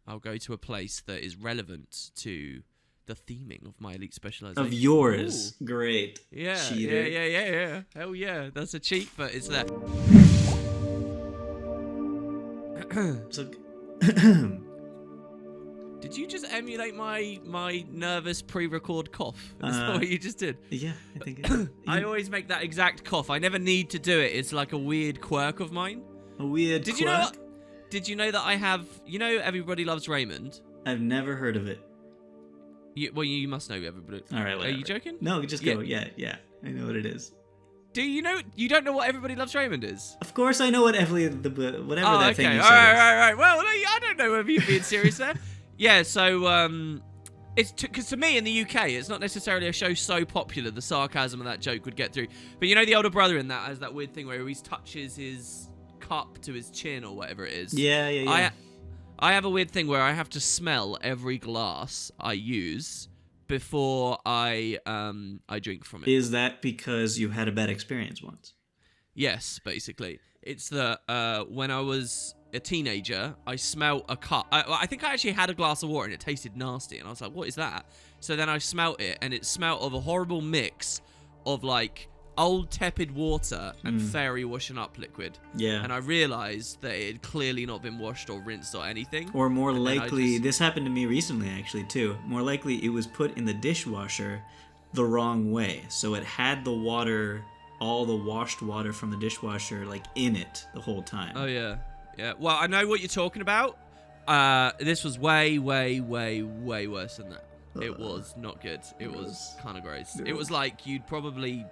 I'll go to a place that is relevant to the theming of my elite specialization. Of yours. Ooh. Great. Yeah, Cheater. yeah. Hell yeah. That's a cheat, but it's there. So, Did you just emulate my nervous pre-record cough? Is that what you just did? yeah, I think I always make that exact cough. I never need to do it. It's like a weird quirk of mine. a weird Did quirk. you know what? Did you know that I have... You know Everybody Loves Raymond? I've never heard of it. You must know Everybody. All right, whatever. Are you joking? No, just go. Yeah. I know what it is. Do you know? You don't know what Everybody Loves Raymond is? Of course I know what whatever that thing you said is. All right. Well, I don't know whether you're being serious there. Yeah, so it's because to me in the UK, it's not necessarily a show so popular the sarcasm of that joke would get through. But you know the older brother in that has that weird thing where he always touches his cup to his chin or whatever it is. Yeah. I have a weird thing where I have to smell every glass I use before I drink from it. Is that because you had a bad experience once? Yes, basically. It's that when I was a teenager, I smelt a cup. I think I actually had a glass of water and it tasted nasty. And I was like, what is that? So then I smelt it and it smelt of a horrible mix of like old tepid water and fairy washing up liquid. Yeah. And I realized that it had clearly not been washed or rinsed or anything. Or more likely, this happened to me recently actually too. More likely it was put in the dishwasher the wrong way. So it had the water, all the washed water from the dishwasher like in it the whole time. Oh yeah. Yeah. Well, I know what you're talking about. This was way worse than that. It was not good. It was kind of gross. It was like you'd probably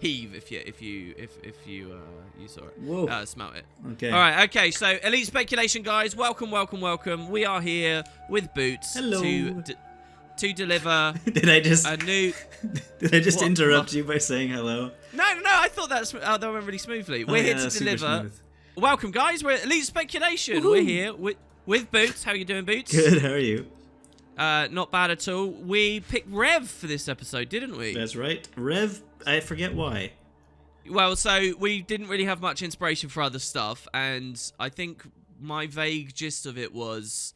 heave if you saw it. Whoa. Smelt it. Okay. All right. Okay. So elite speculation, guys. Welcome. We are here with Boots. Hello. To deliver. Did I just a new? Did I just interrupt you by saying hello? No. I thought that went really smoothly. We're here to deliver. Welcome, guys. We're at Elite Speculation. Woohoo. We're here with Boots. How are you doing, Boots? Good. How are you? Not bad at all. We picked Rev for this episode, didn't we? That's right. Rev, I forget why. Well, so we didn't really have much inspiration for other stuff, and I think my vague gist of it was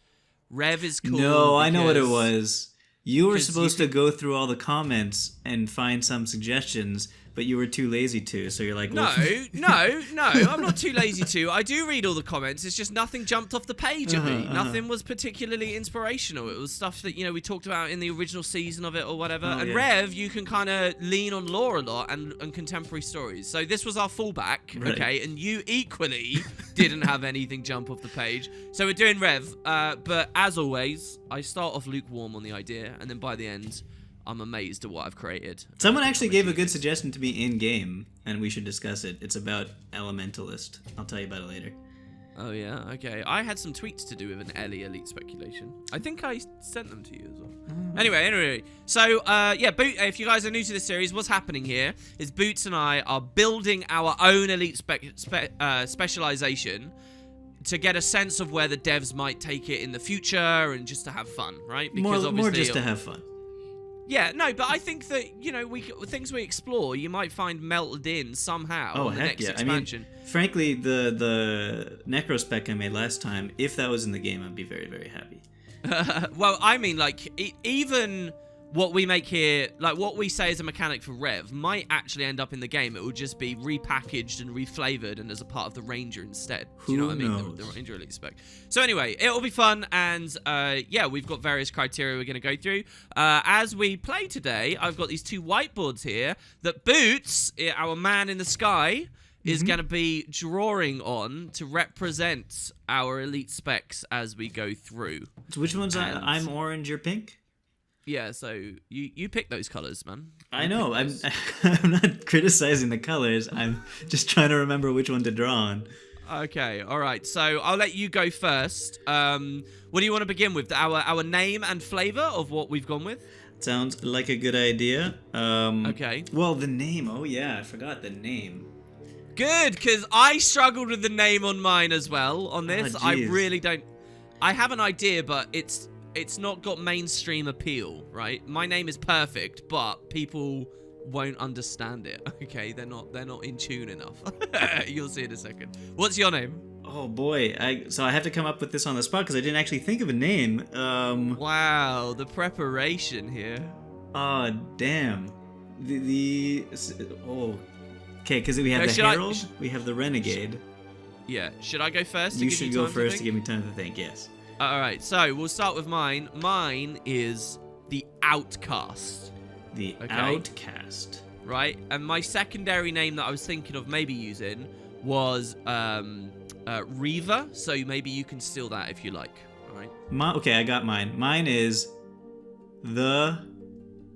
Rev is cool. No, I know what it was. You were supposed to go through all the comments and find some suggestions, but you were too lazy to, so you're like... No, I'm not too lazy to. I do read all the comments, it's just nothing jumped off the page at me. Nothing was particularly inspirational. It was stuff that, we talked about in the original season of it or whatever. And Rev, you can kind of lean on lore a lot and contemporary stories. So this was our fallback, right. Okay? And you equally didn't have anything jump off the page. So we're doing Rev, but as always, I start off lukewarm on the idea, and then by the end... I'm amazed at what I've created. Someone actually gave a good suggestion to be in-game, and we should discuss it. It's about Elementalist. I'll tell you about it later. Oh, yeah? Okay. I had some tweets to do with an elite speculation. I think I sent them to you as well. Anyway. So, if you guys are new to this series, what's happening here is Boots and I are building our own elite specialization to get a sense of where the devs might take it in the future and just to have fun, right? Because more just to have fun. Yeah, no, but I think that, things we explore, you might find melted in somehow in the next expansion. I mean, frankly, the Necrospec I made last time, if that was in the game, I'd be very, very happy. Well, I mean, even what we make here, like what we say is a mechanic for Rev, might actually end up in the game. It will just be repackaged and reflavored and as a part of the Ranger instead. Do you know what I mean? The Ranger Elite Spec. So anyway, it'll be fun, and we've got various criteria we're going to go through. As we play today, I've got these two whiteboards here that Boots, our man in the sky, is going to be drawing on to represent our elite specs as we go through. So which ones? I'm orange, you're pink? Yeah, so you pick those colors, man. I know. I'm not criticizing the colors. I'm just trying to remember which one to draw on. Okay, all right. So I'll let you go first. What do you want to begin with? Our name and flavor of what we've gone with? Sounds like a good idea. Okay. Well, the name. Oh, yeah. I forgot the name. Good, because I struggled with the name on mine as well on this. I really don't... I have an idea, but it's not got mainstream appeal, right? My name is perfect, but people won't understand it. Okay, they're not in tune enough. You'll see in a second. What's your name? Oh boy, so I have to come up with this on the spot because I didn't actually think of a name. Wow, the preparation here. Oh damn. Okay, because we have the Herald, we have the Renegade. Yeah, should I go first? You should go first to give me time to think. Yes. All right, so we'll start with mine. Mine is the Outcast. The Outcast. Right, and my secondary name that I was thinking of maybe using was Reva. So maybe you can steal that if you like. All right. Okay, I got mine. Mine is the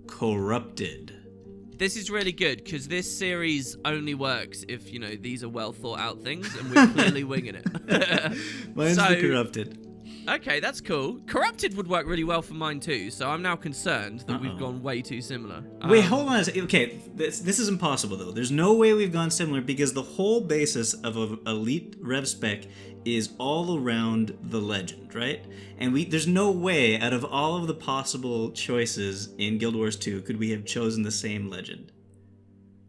Corrupted. This is really good because this series only works if, you know, these are well thought out things and we're clearly winging it. Mine's the Corrupted. Okay, that's cool. Corrupted would work really well for mine too, so I'm now concerned that we've gone way too similar. Wait, hold on a second. Okay, this is impossible though. There's no way we've gone similar because the whole basis of an elite rev spec is all around the legend, right? And there's no way out of all of the possible choices in Guild Wars 2 could we have chosen the same legend.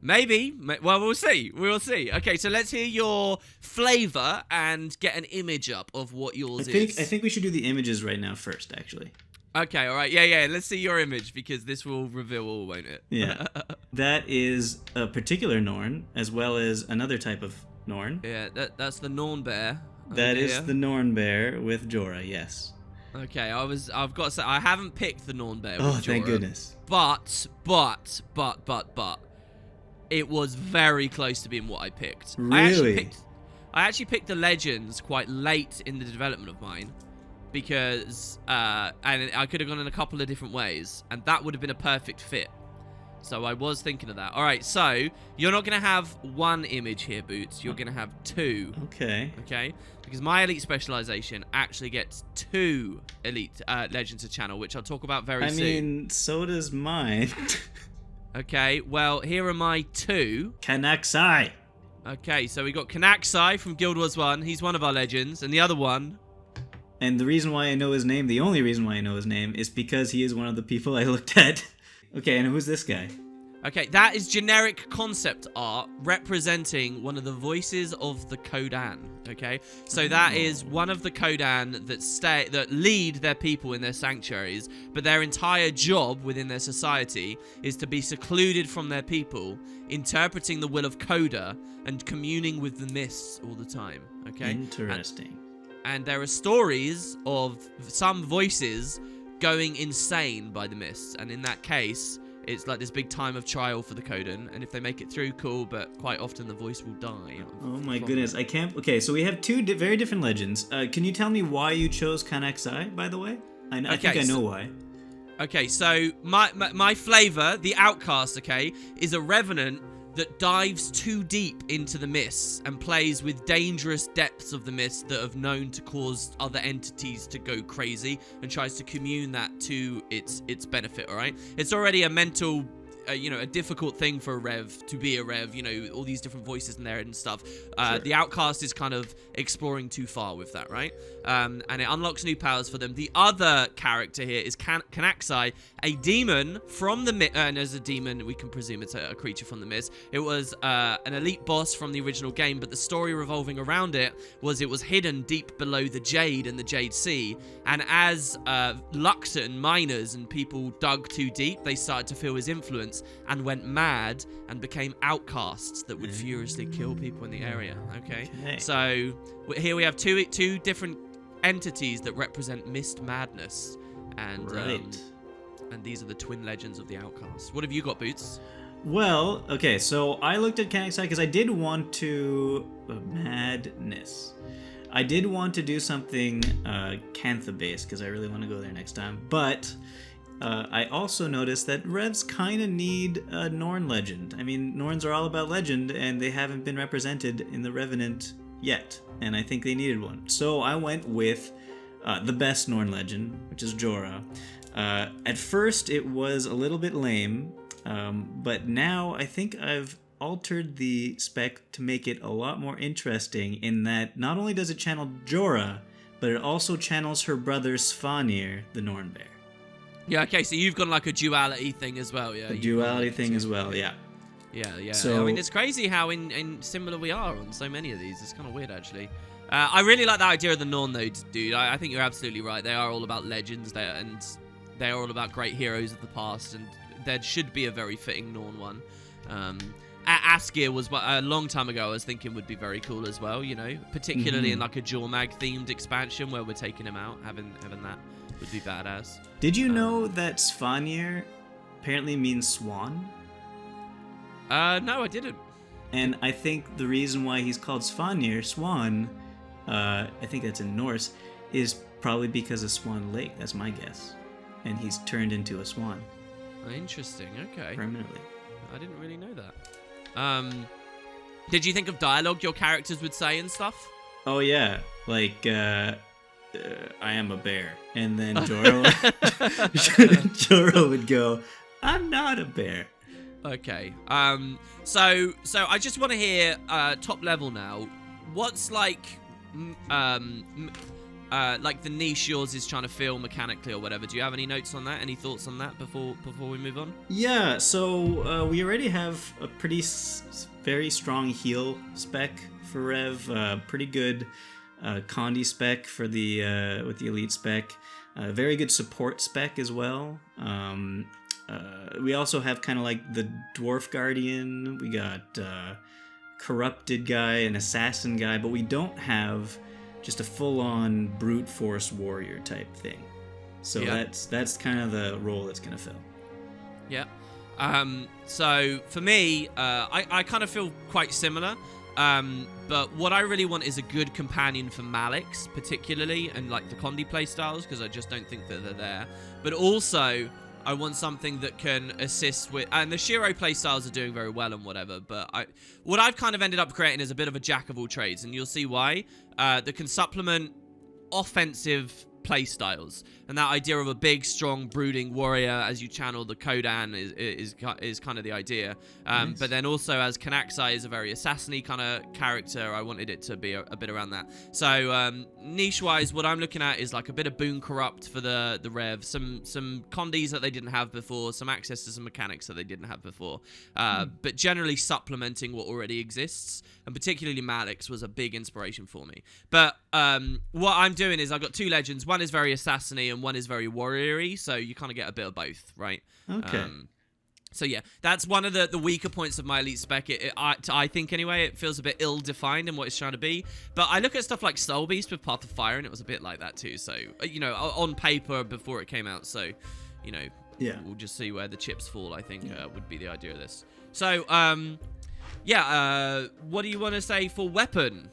Maybe. Well, we'll see. We'll see. Okay, so let's hear your flavor and get an image up of what yours is. I think we should do the images right now first, actually. Okay, all right. Yeah. Let's see your image because this will reveal all, won't it? Yeah. That is a particular Norn as well as another type of Norn. Yeah, that's the Norn Bear. That is the Norn Bear with Jorah, yes. Okay, I've got to say, I haven't picked the Norn Bear with Jorah. Oh, thank goodness. But, it was very close to being what I picked. Really? I actually picked the Legends quite late in the development of mine because, and I could have gone in a couple of different ways, and that would have been a perfect fit. So I was thinking of that. All right, so you're not going to have one image here, Boots. You're going to have two. Okay. Okay? Because my elite specialization actually gets 2 elite legends to channel, which I'll talk about very soon. I mean, so does mine. Okay, well, here are my 2. Kanaxai. Okay, so we got Kanaxai from Guild Wars 1. He's one of our legends. And the other one... And the reason why I know his name, the only reason why I know his name, is because he is one of the people I looked at. Okay, and who's this guy? Okay, that is generic concept art representing one of the voices of the Kodan, okay? So that is one of the Kodan that lead their people in their sanctuaries, but their entire job within their society is to be secluded from their people, interpreting the will of Koda and communing with the mists all the time, okay? Interesting. And there are stories of some voices going insane by the mists, and in that case... It's like this big time of trial for the Kodan, and if they make it through, cool, but quite often the voice will die. Oh my goodness, I can't... Okay, so we have 2 very different legends. Can you tell me why you chose Kanaxai, by the way? I think I know why. Okay, so my flavor, the Outcast, okay, is a Revenant that dives too deep into the mists and plays with dangerous depths of the mist that have known to cause other entities to go crazy and tries to commune that to its benefit, all right? It's already a mental... a difficult thing for a Rev to be a Rev, all these different voices in there and stuff. Sure. The Outcast is kind of exploring too far with that, right? And it unlocks new powers for them. The other character here is Kanaxai, a demon from the and as a demon, we can presume it's a creature from the mist. It was an elite boss from the original game, but the story revolving around it was hidden deep below the Jade and the Jade Sea. And as Luxon miners and people dug too deep, they started to feel his influence and went mad and became outcasts that would furiously kill people in the area. Okay. So here we have two different entities that represent mist madness, and and these are the twin legends of the Outcast. What have you got, Boots? Well, okay, so I looked at Kanaxai because I did want to... madness. I did want to do something Cantha-based because I really want to go there next time, but... I also noticed that Revs kind of need a Norn legend. I mean, Norns are all about legend, and they haven't been represented in the Revenant yet, and I think they needed one. So I went with the best Norn legend, which is Jorah. At first, it was a little bit lame, but now I think I've altered the spec to make it a lot more interesting in that not only does it channel Jorah, but it also channels her brother Svanir, the Norn Bear. Yeah, okay, so you've got like a duality thing as well, yeah? A duality thing as well, yeah. Yeah. So, I mean, it's crazy how in similar we are on so many of these. It's kind of weird, actually. I really like the idea of the Norn, though, dude. I think you're absolutely right. They are all about legends, and they are all about great heroes of the past, and there should be a very fitting Norn one. Askir was a long time ago. I was thinking would be very cool as well. Particularly in like a Jormag themed expansion where we're taking him out. Having that would be badass. Did you know that Svanir apparently means swan? No, I didn't. And I think the reason why he's called Svanir, swan, I think that's in Norse, is probably because of Swan Lake. That's my guess. And he's turned into a swan. Interesting. Okay. Permanently. I didn't really know that. Did you think of dialogue your characters would say and stuff? Oh yeah, like I am a bear, and then Jorah Jorah would go, "I'm not a bear." Okay. So I just want to hear top level now. What's like the niche yours is trying to fill mechanically or whatever? Do you have any notes on that? Any thoughts on that before we move on? Yeah. So we already have a very strong heal spec for Rev. Pretty good Condi spec for the with the elite spec. Very good support spec as well. We also have kind of like the Dwarf Guardian. We got Corrupted guy, an Assassin guy, but we don't have just a full-on brute force warrior type thing. So that's kind of the role it's gonna fill. Yeah. So for me, I kind of feel quite similar. But what I really want is a good companion for Malix, particularly, and like the Condi playstyles, because I just don't think that they're there. But also, I want something that can assist with, and the Shiro playstyles are doing very well and whatever, but what I've kind of ended up creating is a bit of a jack of all trades, and you'll see why. That can supplement offensive playstyles, and that idea of a big, strong, brooding warrior as you channel the Kodan is kind of the idea. Nice. But then also as Kanaxai is a very assassin-y kind of character, I wanted it to be a bit around that. So niche-wise, what I'm looking at is like a bit of Boon Corrupt for the Rev, some Condis that they didn't have before, some access to some mechanics that they didn't have before, but generally supplementing what already exists, and particularly Malix was a big inspiration for me. But what I'm doing is I've got two legends. One is very assassin-y and one is very warrior-y, so you kind of get a bit of both, right? Okay. So yeah, that's one of the weaker points of my elite spec. I think anyway, it feels a bit ill-defined in what it's trying to be. But I look at stuff like Soul Beast with Path of Fire, and it was a bit like that too. So on paper before it came out. So yeah, we'll just see where the chips fall. I think would be the idea of this. So what do you want to say for weapon?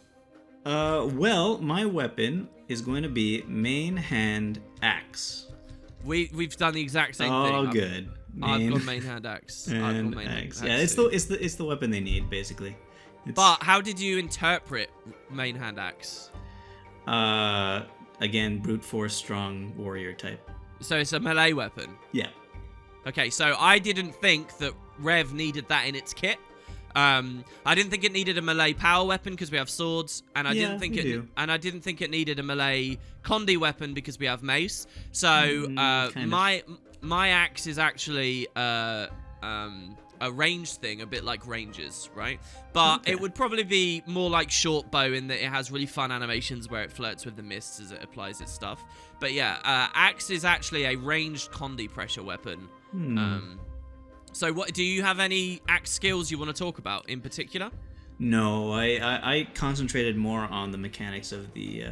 Well, my weapon is going to be main hand axe. We've done the exact same thing. Oh, good. I've got main hand axe. I've got main hand axe. Yeah, it's the weapon they need basically. But how did you interpret main hand axe? Again, brute force, strong warrior type. So it's a melee weapon. Yeah. Okay, so I didn't think that Rev needed that in its kit. I didn't think it needed a melee power weapon because we have swords, and I didn't think it needed a melee Condi weapon because we have mace. So my axe is actually a ranged thing, a bit like rangers, right? But it would probably be more like short bow in that it has really fun animations where it flirts with the mists as it applies its stuff. But yeah, axe is actually a ranged Condi pressure weapon. So what do you have any axe skills you want to talk about in particular? No, I concentrated more on the mechanics of the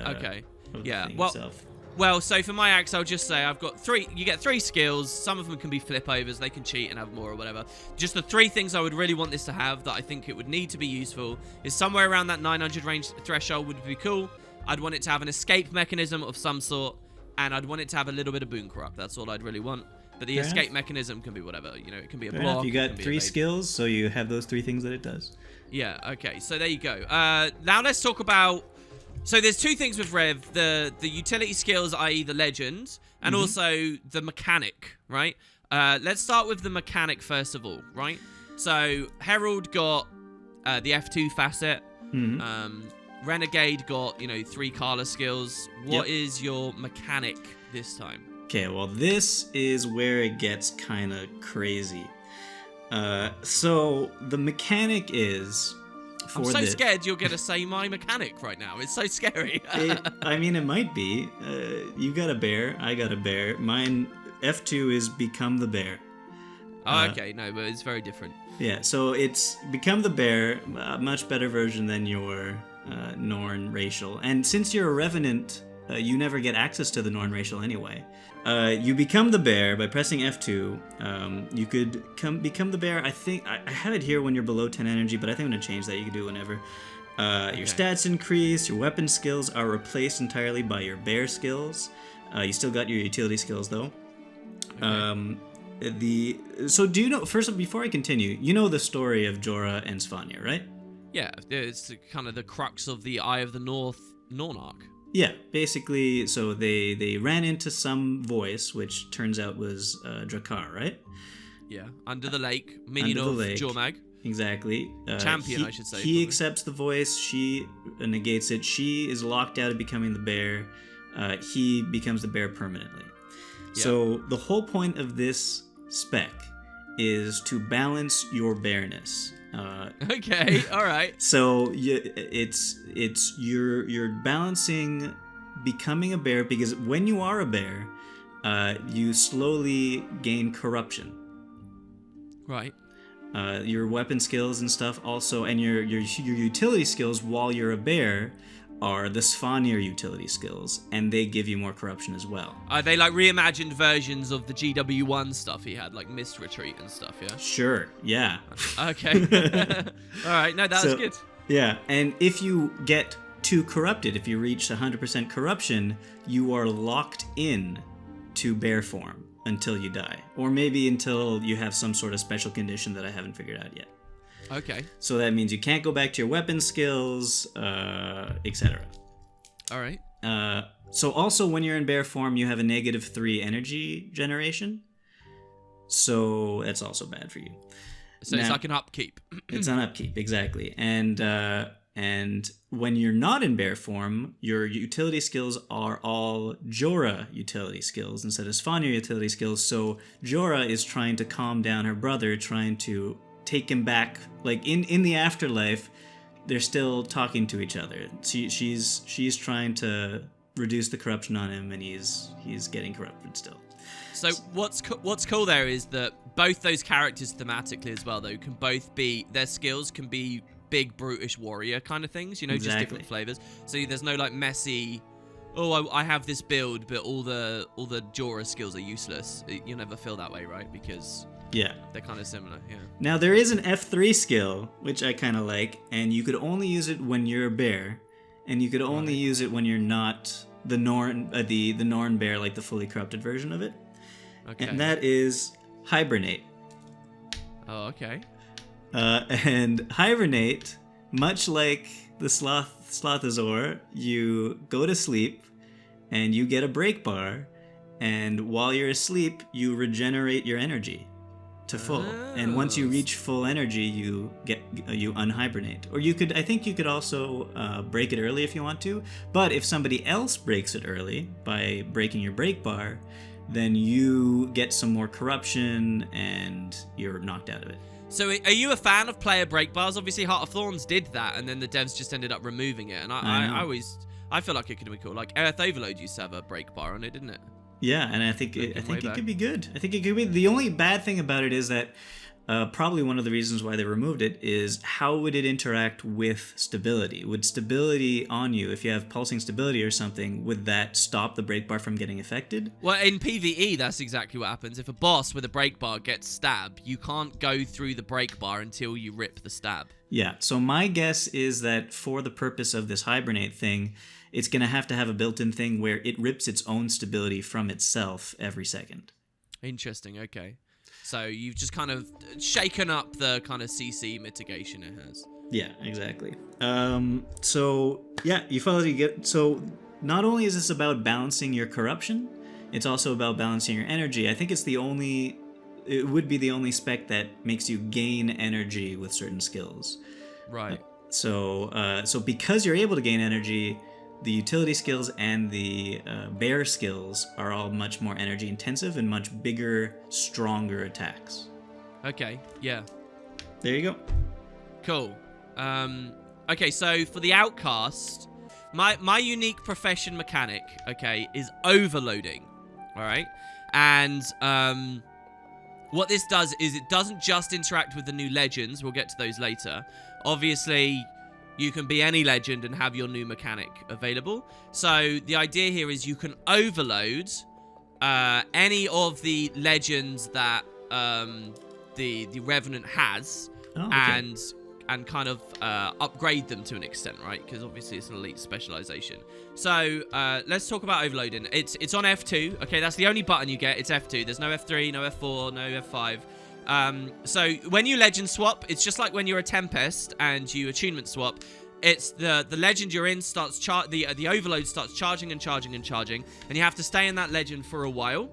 thing itself. Well, so for my axe, I'll just say I've got three. You get 3 skills. Some of them can be flip overs. They can cheat and have more or whatever. Just the 3 things I would really want this to have that I think it would need to be useful is somewhere around that 900 range threshold would be cool. I'd want it to have an escape mechanism of some sort, and I'd want it to have a little bit of Boon Corrupt. That's all I'd really want. But the escape mechanism can be whatever. It can be a block. You got 3 skills, so you have those 3 things that it does. Yeah, okay. So there you go. Now let's talk about... So there's 2 things with Rev. The utility skills, i.e. the legend, and also the mechanic, right? Let's start with the mechanic first of all, right? So Herald got the F2 facet. Renegade got, 3 Kala skills. What is your mechanic this time? Okay, well, this is where it gets kind of crazy. So the mechanic is, I'm so scared you're going to say my mechanic right now. It's so scary. It might be. You got a bear. I got a bear. Mine, F2 is become the bear. Oh, okay. No, but it's very different. Yeah, so it's become the bear, a much better version than your Norn racial. And since you're a Revenant, you never get access to the Norn racial anyway. You become the bear by pressing F2. You could become the bear. I think I have it here when you're below 10 energy, but I think I'm going to change that. You can do it whenever. Your stats increase. Your weapon skills are replaced entirely by your bear skills. You still got your utility skills, though. Okay. So do you know, first, before I continue, you know the story of Jorah and Svanir, right? Yeah, it's kind of the crux of the Eye of the North Norn arc. Yeah, basically, so they ran into some voice, which turns out was Drakkar, right? Yeah, under the lake, minion of Jormag. Exactly. Champion, I should say. He accepts the voice, she negates it, she is locked out of becoming the bear, he becomes the bear permanently. Yeah. So the whole point of this spec is to balance your bearness. Okay, all right. So you're balancing becoming a bear, because when you are a bear, you slowly gain corruption. Right. Your weapon skills and stuff also, and your utility skills while you're a bear are the Svanir utility skills, and they give you more corruption as well. Are they like reimagined versions of the GW1 stuff he had, like Mist Retreat and stuff, yeah? Sure, yeah. Okay. Alright, no, that was good. Yeah, and if you get too corrupted, if you reach 100% corruption, you are locked in to bear form until you die. Or maybe until you have some sort of special condition that I haven't figured out yet. Okay. So that means you can't go back to your weapon skills, etc. All right. So also when you're in bear form, you have a -3 energy generation. So that's also bad for you. So it's like an upkeep. It's an upkeep, exactly. And when you're not in bear form, your utility skills are all Jorah utility skills instead of Svanir utility skills. So Jorah is trying to calm down her brother, trying to take him back, like in the afterlife, they're still talking to each other. She's trying to reduce the corruption on him, and he's getting corrupted still. So what's cool there is that both those characters thematically as well, though, can both be, their skills can be big brutish warrior kind of things, you know, just different flavors. So there's no like messy, I have this build, but all the Jorah skills are useless. You never feel that way, right? Because yeah, they're kind of similar. Yeah. Now there is an F3 skill, which I kind of like, and you could only use it when you're a bear, and you could only use it when you're not the Norn, the Norn bear, like the fully corrupted version of it. Okay. And that is Hibernate. Oh, okay. And Hibernate, much like the Slothazor, you go to sleep, and you get a break bar, and while you're asleep, you regenerate your energy to full. Oh. And once you reach full energy, you unhibernate. Or I think you could also break it early if you want to. But if somebody else breaks it early by breaking your break bar, then you get some more corruption and you're knocked out of it. So are you a fan of player break bars? Obviously, Heart of Thorns did that, and then the devs just ended up removing it. And I feel like it could be cool. Like Earth Overload used to have a break bar on it, didn't it? Yeah, and I think it could be good. I think it could be. The only bad thing about it is that probably one of the reasons why they removed it is how would it interact with stability? Would stability on you, if you have pulsing stability or something, would that stop the break bar from getting affected? Well, in PvE, that's exactly what happens. If a boss with a break bar gets stabbed, you can't go through the break bar until you rip the stab. Yeah, so my guess is that for the purpose of this Hibernate thing, it's going to have a built-in thing where it rips its own stability from itself every second. Interesting, okay. So you've just kind of shaken up the kind of CC mitigation it has. Yeah, exactly. So not only is this about balancing your corruption, it's also about balancing your energy. I think it would be the only spec that makes you gain energy with certain skills. Right. So because you're able to gain energy, the utility skills and the bear skills are all much more energy intensive and much bigger, stronger attacks. Okay, yeah. There you go. Cool. Okay, so for the Outcast, my unique profession mechanic, okay, is overloading. All right, and what this does is it doesn't just interact with the new legends. We'll get to those later. Obviously, you can be any legend and have your new mechanic available. So the idea here is you can overload any of the legends that the Revenant has, and kind of upgrade them to an extent, right? Because obviously it's an elite specialization. So let's talk about overloading. It's on F2. Okay, that's the only button you get. It's F2. There's no F3, no F4, no F5. So when you legend swap, it's just like when you're a Tempest and you attunement swap. It's the legend you're in starts the overload starts charging and charging and charging, and you have to stay in that legend for a while.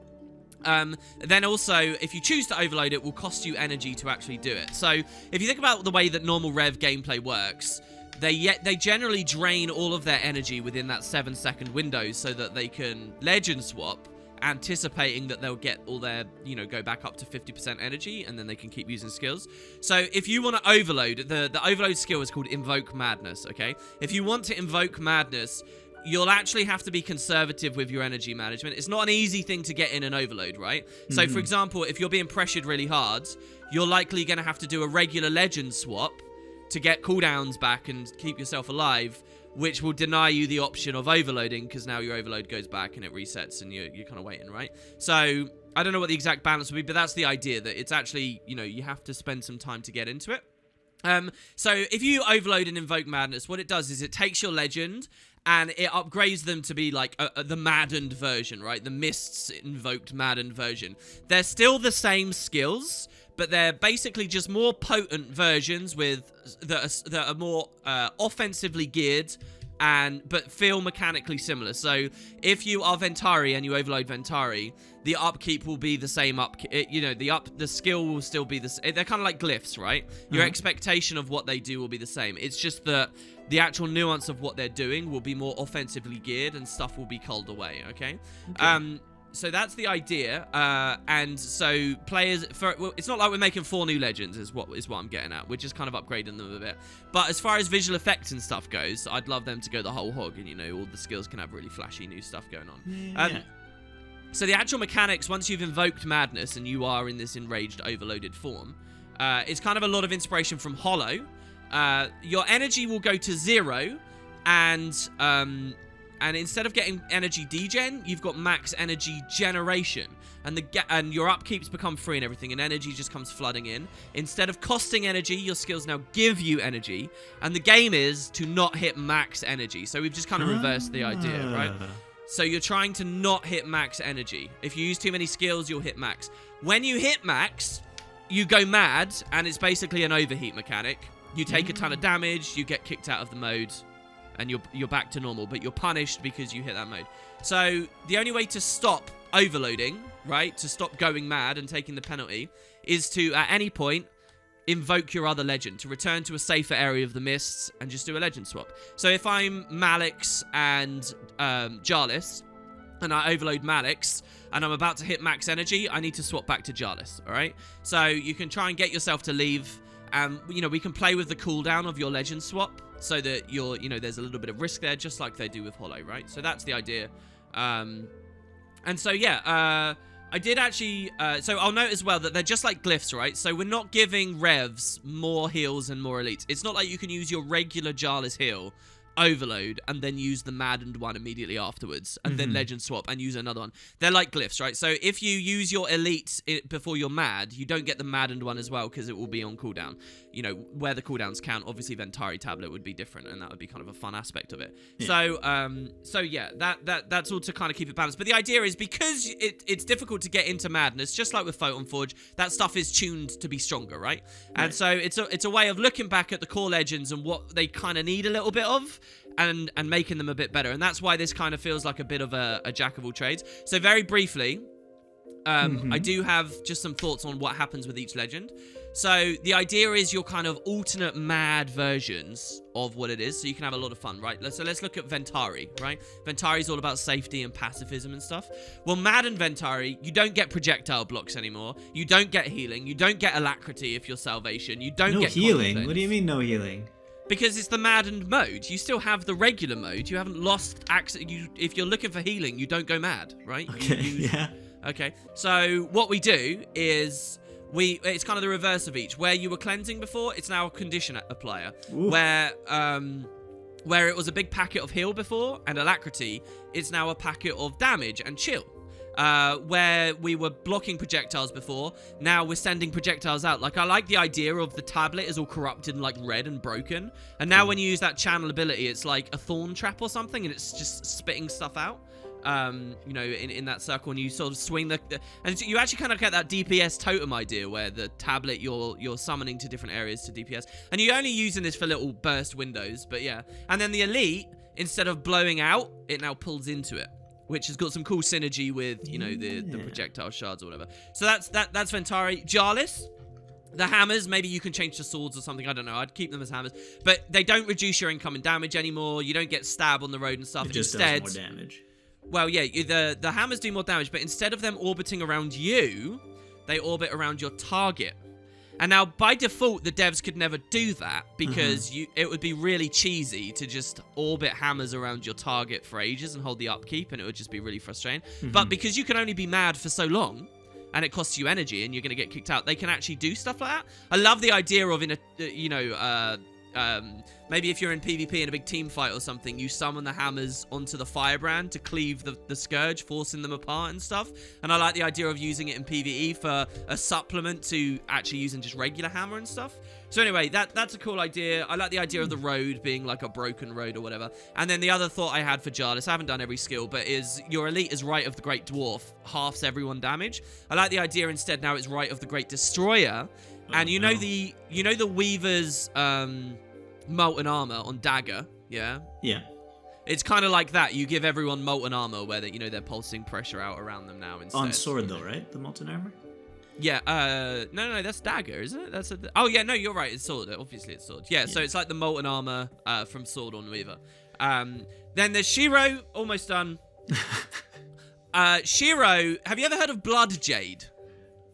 Then also, if you choose to overload, it will cost you energy to actually do it. So if you think about the way that normal Rev gameplay works, they generally drain all of their energy within that 7-second window so that they can legend swap, anticipating that they'll get all their, go back up to 50% energy, and then they can keep using skills. So if you want to overload, the overload skill is called Invoke Madness, okay? If you want to invoke Madness, you'll actually have to be conservative with your energy management. It's not an easy thing to get in an overload, right? So, for example, if you're being pressured really hard, you're likely going to have to do a regular legend swap to get cooldowns back and keep yourself alive, which will deny you the option of overloading, because now your overload goes back and it resets and you're kind of waiting, right? So, I don't know what the exact balance will be, but that's the idea, that it's actually, you have to spend some time to get into it. So, if you overload and invoke Madness, what it does is it takes your legend and it upgrades them to be like the maddened version, right? The Mists invoked maddened version. They're still the same skills, but they're basically just more potent versions that are more offensively geared, but feel mechanically similar. So if you are Ventari and you overload Ventari, the upkeep will be the same the skill will still be the same. They're kind of like glyphs, right? Your expectation of what they do will be the same. It's just that the actual nuance of what they're doing will be more offensively geared and stuff will be culled away, okay? So that's the idea, and so players, it's not like we're making 4 new legends, is what I'm getting at. We're just kind of upgrading them a bit. But as far as visual effects and stuff goes, I'd love them to go the whole hog, and all the skills can have really flashy new stuff going on. So the actual mechanics, once you've invoked Madness and you are in this enraged, overloaded form, it's kind of a lot of inspiration from Hollow. Your energy will go to 0, and instead of getting energy degen, you've got max energy generation, and your upkeeps become free and everything, and energy just comes flooding in. Instead of costing energy, your skills now give you energy, and the game is to not hit max energy. So we've just kind of reversed the idea, right? So you're trying to not hit max energy. If you use too many skills, you'll hit max. When you hit max, you go mad, and it's basically an overheat mechanic. You take a ton of damage, you get kicked out of the mode, and you're back to normal, but you're punished because you hit that mode. So the only way to stop overloading, right, to stop going mad and taking the penalty, is to, at any point, invoke your other legend, to return to a safer area of the Mists and just do a legend swap. So if I'm Malix and Jarlis, and I overload Malix, and I'm about to hit max energy, I need to swap back to Jarlis, all right? So you can try and get yourself to leave, we can play with the cooldown of your legend swap, so that there's a little bit of risk there, just like they do with Hollow, right? So that's the idea. And so, I did actually... so I'll note as well that they're just like glyphs, right? So we're not giving Revs more heals and more elites. It's not like you can use your regular Jarlis heal, overload, and then use the maddened one immediately afterwards, and then legend swap and use another one. They're like glyphs, right? So if you use your elite before you're mad, you don't get the maddened one as well, because it will be on cooldown. Where the cooldowns count, obviously Ventari tablet would be different, and that would be kind of a fun aspect of it. That's all to kind of keep it balanced. But the idea is, because it's difficult to get into Madness, just like with Photon Forge, that stuff is tuned to be stronger, right? And so it's a way of looking back at the core legends and what they kind of need a little bit of, and making them a bit better. And that's why this kind of feels like a bit of a jack of all trades. So very briefly, I do have just some thoughts on what happens with each legend. So the idea is your kind of alternate mad versions of what it is, so you can have a lot of fun, right? So let's look at Ventari, right? Ventari is all about safety and pacifism and stuff. Well, Mad and Ventari, you don't get projectile blocks anymore. You don't get healing. You don't get alacrity if you're salvation. You don't get healing. confidence. What do you mean no healing? Because it's the maddened mode. You still have the regular mode. You haven't lost access. If you're looking for healing, you don't go mad, right? Okay, yeah. Okay, so what we do is it's kind of the reverse of each. Where you were cleansing before, it's now a condition applier. Ooh. Where it was a big packet of heal before and alacrity, it's now a packet of damage and chill. Where we were blocking projectiles before, now we're sending projectiles out. Like, I like the idea of the tablet is all corrupted and, like, red and broken. And now when you use that channel ability, it's like a thorn trap or something, and it's just spitting stuff out. You know, in that circle, and you sort of swing and you actually kind of get that DPS totem idea where the tablet you're summoning to different areas to DPS, and you're only using this for little burst windows, but yeah. And then the elite, instead of blowing out, it now pulls into it, which has got some cool synergy with, you know, the projectile shards or whatever. So that's Ventari. Jarlis, the hammers, maybe you can change to swords or something. I don't know. I'd keep them as hammers. But they don't reduce your incoming damage anymore. You don't get stabbed on the road and stuff. It just does more damage. Well, yeah, the hammers do more damage, but instead of them orbiting around you, they orbit around your target. And now, by default, the devs could never do that because it would be really cheesy to just orbit hammers around your target for ages and hold the upkeep, and it would just be really frustrating. But because you can only be mad for so long, and it costs you energy, and you're going to get kicked out, they can actually do stuff like that. I love the idea of, maybe if you're in PvP in a big team fight or something, you summon the hammers onto the firebrand to cleave the scourge, forcing them apart and stuff. And I like the idea of using it in PvE for a supplement to actually using just regular hammer and stuff. So anyway, that's a cool idea. I like the idea of the road being like a broken road or whatever. And then the other thought I had for Jarlis, I haven't done every skill, but is your elite is Right of the Great Dwarf, halves everyone damage. I like the idea instead now it's Right of the Great Destroyer. And you know the Weaver's molten armor on dagger, yeah? Yeah. It's kind of like that. You give everyone molten armor where they're pulsing pressure out around them now instead. On sword though, right? The molten armor? Yeah, no, that's dagger, isn't it? Oh yeah, no, you're right. It's sword. Obviously, it's sword. Yeah, so it's like the molten armor from Sword on Weaver. Then there's Shiro, almost done. Shiro, have you ever heard of Blood Jade?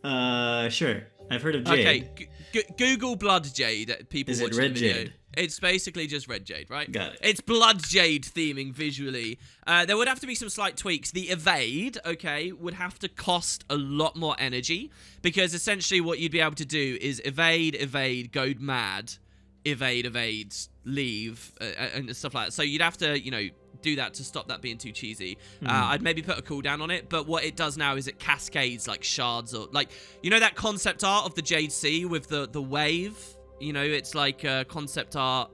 Sure. I've heard of Jade. Okay, Google Blood Jade. People Is it watching Red the video. Jade? It's basically just Red Jade, right? Got it. It's Blood Jade theming visually. There would have to be some slight tweaks. The evade, okay, would have to cost a lot more energy because essentially what you'd be able to do is evade, go mad, evade, leave, and stuff like that. So you'd have to, do that to stop that being too cheesy. I'd maybe put a cooldown on it, but what it does now is it cascades like shards or like, that concept art of the Jade Sea with the wave. It's like concept art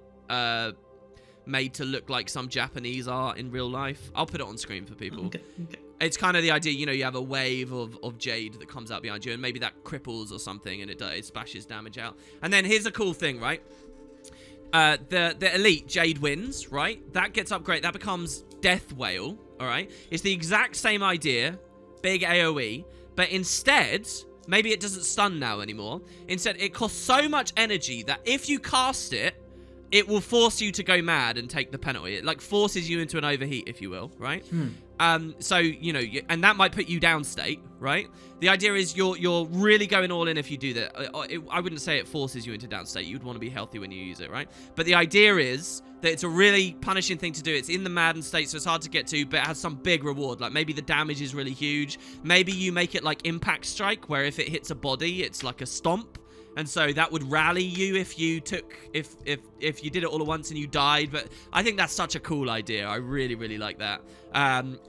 made to look like some Japanese art in real life. I'll put it on screen for people. Okay. It's kind of the idea, you have a wave of jade that comes out behind you, and maybe that cripples or something, and it splashes damage out. And then here's a cool thing, right? The elite Jade wins, right? That gets upgraded. That becomes Death Whale, all right? It's the exact same idea, big AoE, but instead, maybe it doesn't stun now anymore. Instead, it costs so much energy that if you cast it, it will force you to go mad and take the penalty. It like forces you into an overheat, if you will, right? So, and that might put you down state, right? The idea is you're really going all in if you do that. I wouldn't say it forces you into down state. You'd want to be healthy when you use it, right? But the idea is that it's a really punishing thing to do. It's in the maddened state, so it's hard to get to, but it has some big reward. Like maybe the damage is really huge. Maybe you make it like Impact Strike, where if it hits a body, it's like a stomp. And so that would rally you if you if you did it all at once and you died. But I think that's such a cool idea. I really, really like that.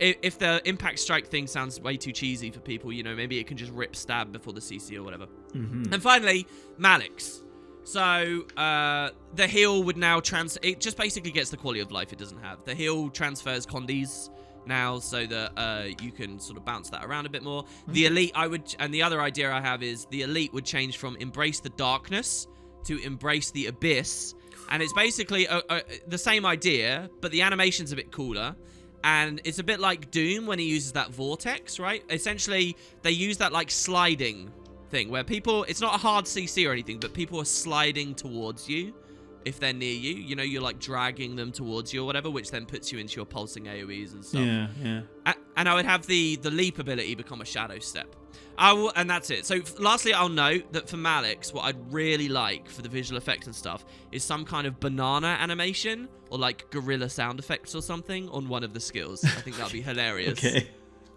If the Impact Strike thing sounds way too cheesy for people, maybe it can just rip stab before the CC or whatever. And finally, Malix. So the heal would now it just basically gets the quality of life it doesn't have. The heal transfers condies now so that you can sort of bounce that around a bit more. The elite and the other idea I have is the elite would change from embrace the darkness to embrace the abyss, and it's basically the same idea, but the animation's a bit cooler, and it's a bit like Doom when he uses that vortex, right? Essentially they use that like sliding thing where people, it's not a hard CC or anything, but people are sliding towards you if they're near you. You know, you're like dragging them towards you or whatever, which then puts you into your pulsing AoEs and stuff. Yeah. And I would have the leap ability become a shadow step. And that's it. So lastly, I'll note that for Malix, what I'd really like for the visual effects and stuff is some kind of banana animation or like gorilla sound effects or something on one of the skills. I think that'd be hilarious. Okay.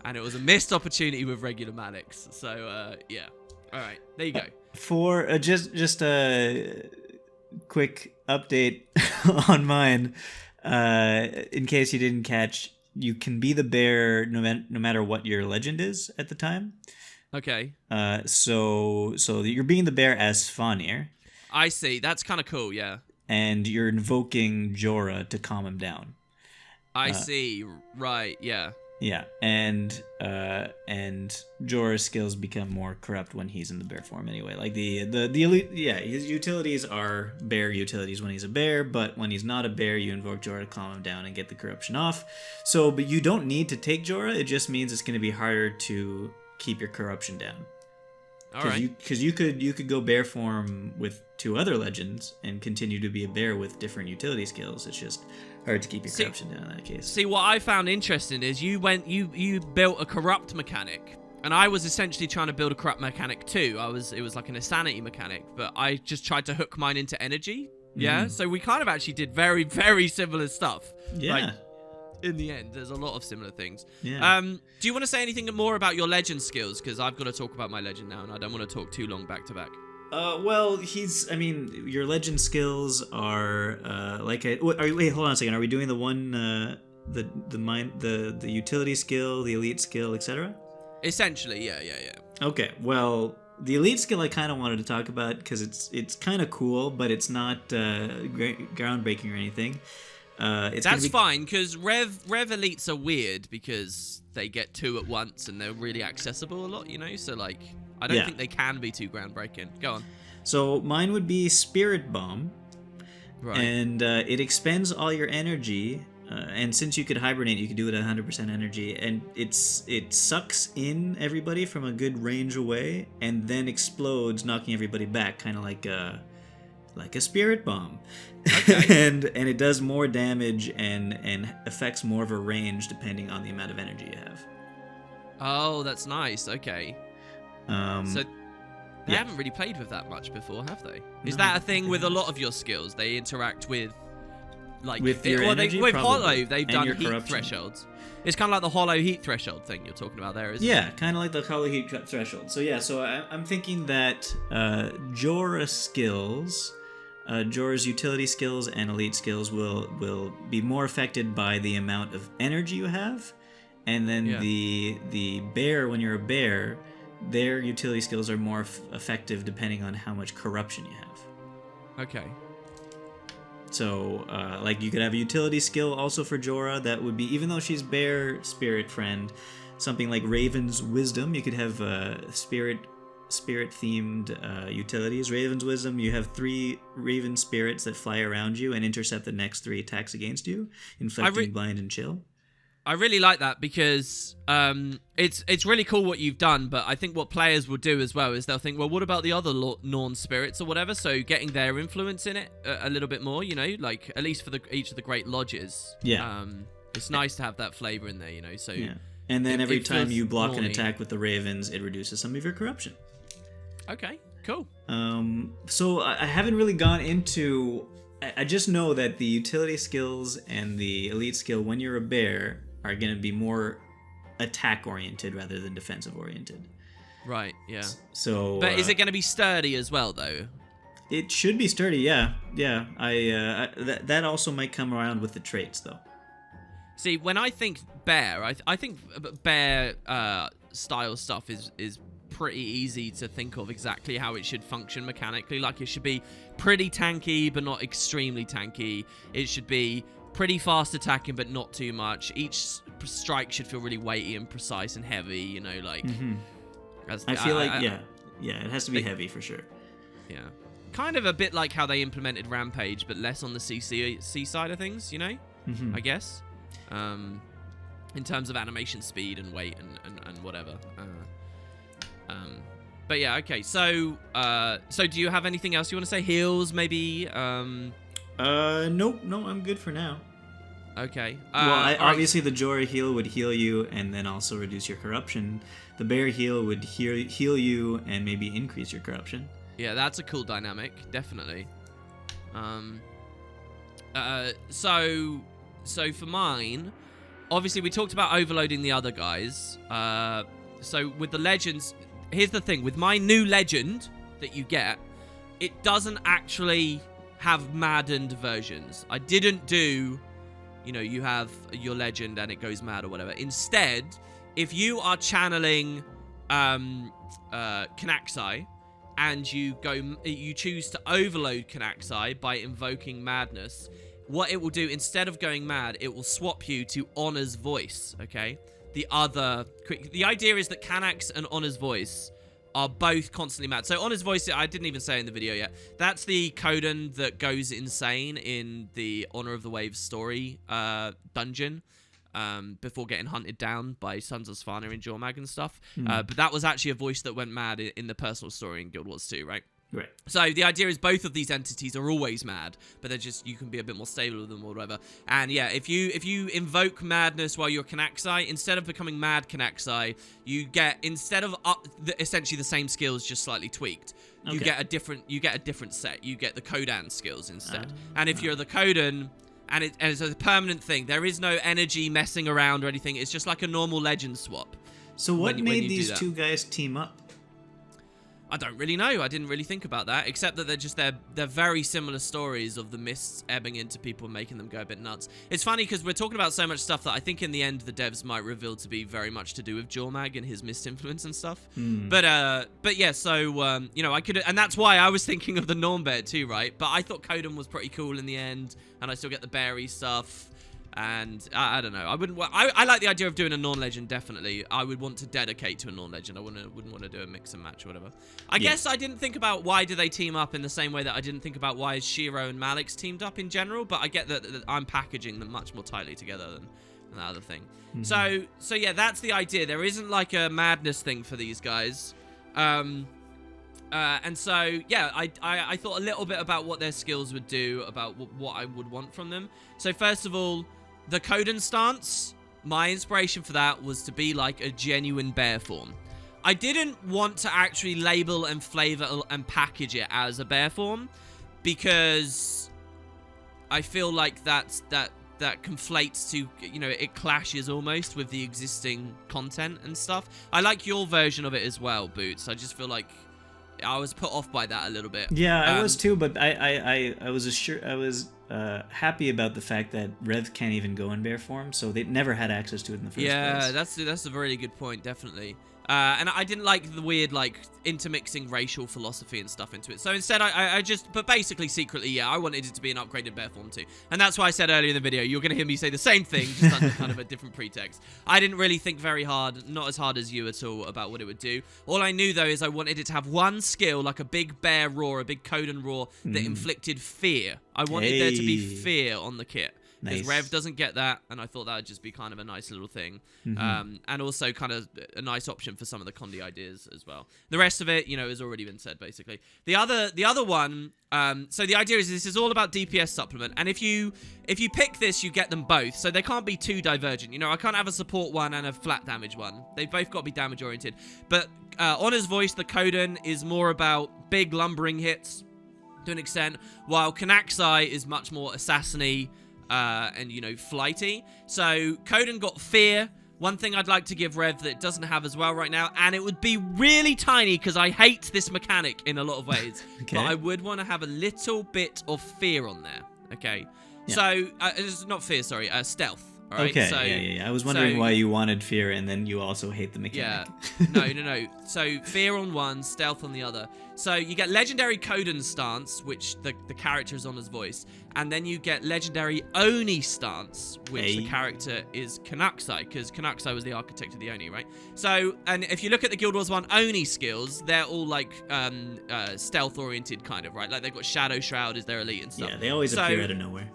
And it was a missed opportunity with regular Malix. So yeah. All right, there you go. For just a quick update on mine, in case you didn't catch, you can be the bear no matter what your legend is at the time. Okay. So you're being the bear as Fanir. I see. That's kind of cool, yeah. And you're invoking Jorah to calm him down. I see. Right, yeah. Yeah, and Jorah's skills become more corrupt when he's in the bear form anyway. Like the elite, yeah, his utilities are bear utilities when he's a bear, but when he's not a bear, you invoke Jorah to calm him down and get the corruption off. So, but you don't need to take Jorah. It just means it's going to be harder to keep your corruption down. All right. Because you could go bear form with 2 other legends and continue to be a bear with different utility skills. It's just hard to keep your corruption down in that case. See, what I found interesting is you built a corrupt mechanic, and I was essentially trying to build a corrupt mechanic too. It was like an insanity mechanic, but I just tried to hook mine into energy. Yeah, so we kind of actually did very, very similar stuff. Yeah. Like, in the end, there's a lot of similar things. Yeah. Do you want to say anything more about your legend skills? Because I've got to talk about my legend now, and I don't want to talk too long back to back. Well, your legend skills are wait, hold on a second. Are we doing the one, the utility skill, the elite skill, etc.? Essentially, yeah. Okay, well, the elite skill I kind of wanted to talk about because it's kind of cool, but it's not groundbreaking or anything. That's fine, because Rev elites are weird because they get 2 at once and they're really accessible a lot, you know? So, like, I don't think they can be too groundbreaking. Go on. So, mine would be Spirit Bomb. Right. And it expends all your energy. And since you could hibernate, you could do it at 100% energy. And it sucks in everybody from a good range away and then explodes, knocking everybody back, kind of like a spirit bomb. Okay. and it does more damage and affects more of a range depending on the amount of energy you have. Oh, that's nice. Okay. So they yeah. haven't really played with that much before, have they? Is that a thing with a lot of your skills? They interact with with your energy, with probably. Hollow, they've done heat corruption. Thresholds. It's kind of like the Hollow heat threshold thing you're talking about there, isn't it? Yeah, kind of like the Hollow heat threshold. So yeah, I'm thinking that Jorah's skills, Jorah's utility skills and elite skills will be more affected by the amount of energy you have, and then the bear, when you're a bear, their utility skills are more effective depending on how much corruption you have. Okay. So, you could have a utility skill also for Jorah that would be, even though she's bear spirit friend, something like Raven's Wisdom. You could have spirit-themed utilities. Raven's Wisdom, you have 3 Raven spirits that fly around you and intercept the next 3 attacks against you, inflicting blind and chill. I really like that because it's really cool what you've done, but I think what players will do as well is they'll think, well, what about the other Norn spirits or whatever? So getting their influence in it a little bit more, you know, like at least for each of the great lodges. Yeah. It's nice to have that flavor in there, you know. So yeah. And then every time you block an attack with the ravens, it reduces some of your corruption. Okay, cool. So I haven't really gone into. I just know that the utility skills and the elite skill, when you're a bear, are going to be more attack-oriented rather than defensive-oriented. Right, yeah. So, but is it going to be sturdy as well, though? It should be sturdy, yeah. Yeah, that also might come around with the traits, though. See, when I think bear, I think bear style stuff is pretty easy to think of exactly how it should function mechanically. Like, it should be pretty tanky, but not extremely tanky. It should be pretty fast attacking, but not too much. Each strike should feel really weighty and precise and heavy, you know, like... Mm-hmm. I feel it has to be heavy for sure. Yeah. Kind of a bit like how they implemented Rampage, but less on the CC side of things, you know? Mm-hmm. I guess. In terms of animation speed and weight and whatever. But yeah, okay. So do you have anything else you want to say? Heals, maybe? Nope, no, I'm good for now. Okay. Obviously the Jorah heal would heal you and then also reduce your corruption. The bear heal would heal you and maybe increase your corruption. Yeah, that's a cool dynamic, definitely. So for mine, obviously we talked about overloading the other guys. So with the legends, here's the thing. With my new legend that you get, it doesn't actually have maddened versions. I didn't do... you have your legend and it goes mad or whatever. Instead, if you are channeling Knaxai and you choose to overload Knaxai by invoking madness, what it will do, instead of going mad, it will swap you to Honor's voice, okay? The idea is that Kanax and Honor's voice are both constantly mad. So Honor's voice, I didn't even say in the video yet, that's the Coden that goes insane in the Honor of the Waves story dungeon before getting hunted down by Sons of Svanna and Jormag and stuff. But that was actually a voice that went mad in the personal story in Guild Wars 2, right? Right. So the idea is both of these entities are always mad, but they're just, you can be a bit more stable with them or whatever. And yeah, if you invoke madness while you're Knaxai, instead of becoming mad Knaxai, you get, instead of essentially the same skills just slightly tweaked, you get a different set. You get the Kodan skills instead. And if you're the Kodan, and it's a permanent thing, there is no energy messing around or anything. It's just like a normal legend swap. So what made these two guys team up? I don't really know. I didn't really think about that, except that they're very similar stories of the mists ebbing into people and making them go a bit nuts. It's funny because we're talking about so much stuff that I think in the end the devs might reveal to be very much to do with Jormag and his mist influence and stuff. But yeah, so I could, and that's why I was thinking of the Nornbear too, right? But I thought Coden was pretty cool in the end, and I still get the berry stuff. And I don't know. I like the idea of doing a non-legend. Definitely, I would want to dedicate to a non-legend. I wouldn't want to do a mix and match or whatever. I guess I didn't think about why do they team up in the same way that I didn't think about why Shiro and Malix teamed up in general. But I get that I'm packaging them much more tightly together than the other thing. So yeah, that's the idea. There isn't like a madness thing for these guys. And so, yeah, I thought a little bit about what their skills would do, about what I would want from them. So first of all, the Coden stance, my inspiration for that was to be like a genuine bear form. I didn't want to actually label and flavor and package it as a bear form because I feel like that conflates to, it clashes almost with the existing content and stuff. I like your version of it as well, Boots. I just feel like I was put off by that a little bit. Yeah, I was too, but I was happy about the fact that Rev can't even go in bear form, so they never had access to it in the first place. Yeah, that's a really good point, definitely. And I didn't like the weird, intermixing racial philosophy and stuff into it. So instead, but basically, secretly, yeah, I wanted it to be an upgraded bear form too. And that's why I said earlier in the video, you're going to hear me say the same thing, just under kind of a different pretext. I didn't really think very hard, not as hard as you at all, about what it would do. All I knew, though, is I wanted it to have one skill, like a big bear roar, a big Coden roar, that inflicted fear. I wanted there to be fear on the kit. Because Rev doesn't get that, and I thought that would just be kind of a nice little thing. And also kind of a nice option for some of the Condi ideas as well. The rest of it, has already been said, basically. The other one, so the idea is this is all about DPS supplement, and if you pick this, you get them both, so they can't be too divergent. I can't have a support one and a flat damage one. They've both got to be damage oriented. But Honor's voice, the Coden, is more about big lumbering hits to an extent, while Knaxai is much more assassin-y, and flighty. So Coden got fear. One thing I'd like to give Rev that it doesn't have as well right now, and it would be really tiny because I hate this mechanic in a lot of ways. But I would want to have a little bit of fear on there. Okay, so it's not fear, sorry, stealth. All right? Okay, so, yeah. I was wondering why you wanted fear and then you also hate the mechanic. Yeah, no. So fear on one, stealth on the other. So you get legendary Coden stance, which the character is on his voice, and then you get legendary Oni stance, which the character is Knaxai, because Knaxai was the architect of the Oni, right? So, and if you look at the Guild Wars 1 Oni skills, they're all like stealth oriented kind of, right? Like they've got Shadow Shroud as their elite and stuff. Yeah, they always appear out of nowhere.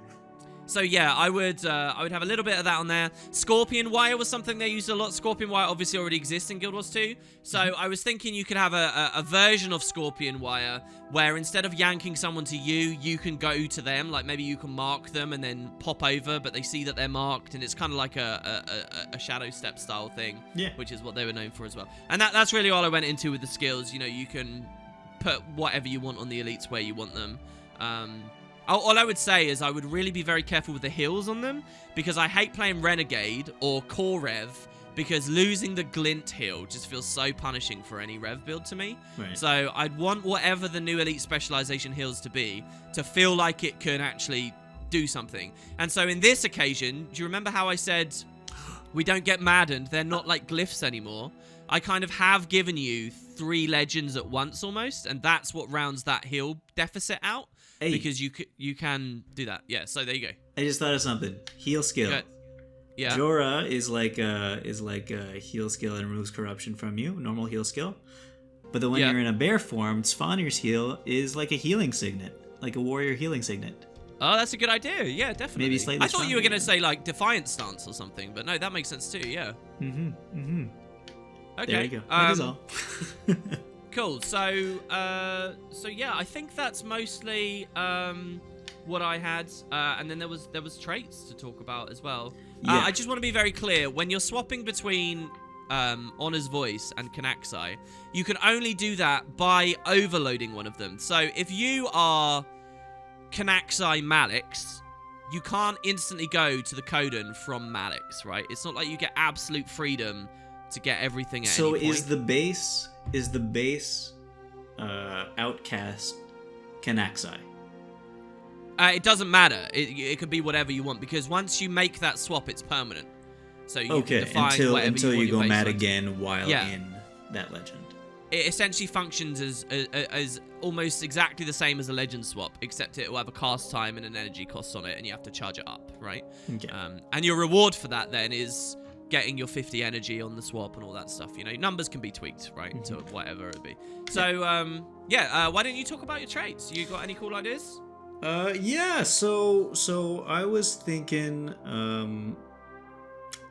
So yeah, I would have a little bit of that on there. Scorpion Wire was something they used a lot. Scorpion Wire obviously already exists in Guild Wars 2. So I was thinking you could have a version of Scorpion Wire where instead of yanking someone to you, you can go to them. Like maybe you can mark them and then pop over, but they see that they're marked, and it's kind of like a shadow step style thing, which is what they were known for as well. And that's really all I went into with the skills. You know, you can put whatever you want on the elites where you want them. All I would say is I would really be very careful with the heals on them, because I hate playing Renegade or Core Rev, because losing the Glint heal just feels so punishing for any Rev build to me. Right. So I'd want whatever the new Elite Specialization heals to be to feel like it can actually do something. And so in this occasion, do you remember how I said we don't get maddened? They're not like glyphs anymore. I kind of have given you 3 legends at once almost, and that's what rounds that heal deficit out. Hey. Because you can do that. Yeah, so there you go. I just thought of something. Heal skill. Good. Yeah. Jorah is like a heal skill and removes corruption from you, normal heal skill. But then when you're in a bear form, Svanir's heal is like a healing signet, like a warrior healing signet. Oh, that's a good idea. Yeah, definitely. Maybe slightly I thought you were stronger. going to say like Defiant Stance or something, but no, that makes sense too. Yeah. Okay. There you go. That is all. Cool. So yeah, I think that's mostly what I had, and then there was traits to talk about as well. Yeah. I just want to be very clear: when you're swapping between Honor's Voice and Kanaxai, you can only do that by overloading one of them. So if you are Kanaxai Malix, you can't instantly go to the Coden from Malix, right? It's not like you get absolute freedom to get everything at any point. So is the base Outcast Kanaxai? It doesn't matter. It could be whatever you want, because once you make that swap, it's permanent. So you can define whatever until you you want go your mad base again while in that legend. It essentially functions as almost exactly the same as a legend swap, except it will have a cast time and an energy cost on it, and you have to charge it up, right? Okay. And your reward for that then is getting your 50 energy on the swap and all that stuff. You know, numbers can be tweaked, right, to whatever it be. So, why don't you talk about your traits? You got any cool ideas? So I was thinking,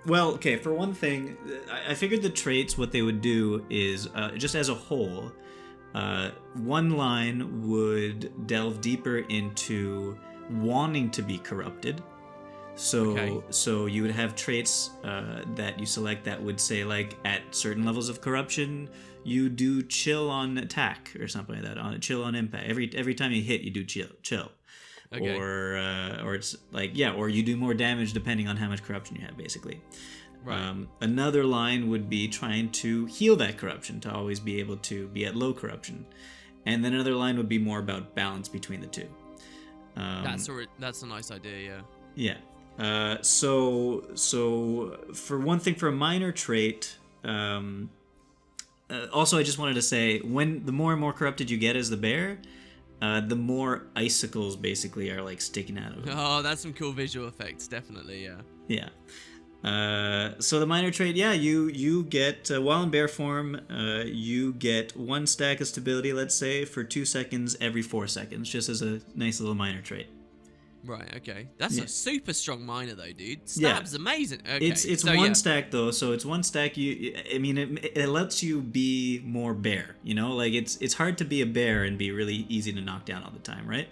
well, okay, for one thing, I figured the traits, what they would do is, just as a whole, one line would delve deeper into wanting to be corrupted. So you would have traits that you select that would say, like, at certain levels of corruption, you do chill on attack or something like that. Chill on impact. Every time you hit, you do chill. Okay. Or it's like, or you do more damage depending on how much corruption you have, basically. Right. Another line would be trying to heal that corruption, to always be able to be at low corruption. And then another line would be more about balance between the two. That's a nice idea, yeah. So for one thing, for a minor trait, also I just wanted to say, when the more and more corrupted you get as the bear, the more icicles basically are like sticking out of them. Oh, that's some cool visual effects, definitely, yeah. Yeah. So the minor trait, you get, while in bear form, you get 1 stack of stability, let's say, for 2 seconds every 4 seconds, just as a nice little minor trait. Right, okay. That's a super strong minor, though, dude. Stab's amazing. Okay. It's so, 1 stack, though, so it's 1 stack. It lets you be more bear, you know? Like, it's hard to be a bear and be really easy to knock down all the time, right?